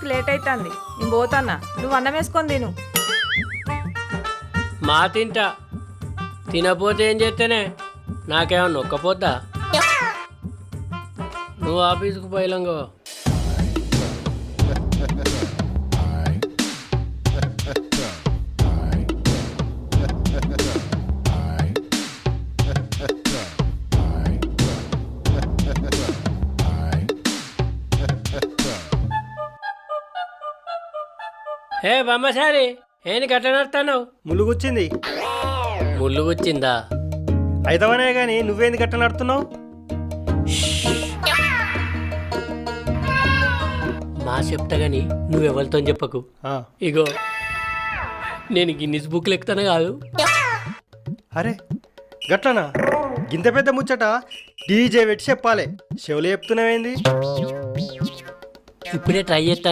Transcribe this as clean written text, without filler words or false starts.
ఆఫీస్కి లేట్ అవుతుంది, నేను పోతాన్నా. నువ్వు అన్నం వేసుకొని తిను. మా తింటా, తినపోతే ఏం చేస్తేనే నాకేమన్నా నొక్కపోద్దా? నువ్వు ఆఫీస్కు పోయిలంగో. హే బొమ్మసారి, ఏంది గట్ల నడుతున్నావు? ముళ్ళు కూర్చింది. ముళ్ళు వచ్చిందా? అయితవనే గాని నువ్వేంది గట్ట నడుతున్నావు? మా చెప్తా గాని నువ్వెవరితో చెప్పకు. ఇగో నేను గిన్నిస్ బుక్లు ఎక్కుతాను కాదు. అరే గట్లనా? గింత పెద్ద ముచ్చట డీజే పెట్టి చెప్పాలి, చెవులు చెప్తున్నావేంది? ఇప్పుడే ట్రై చేస్తాను.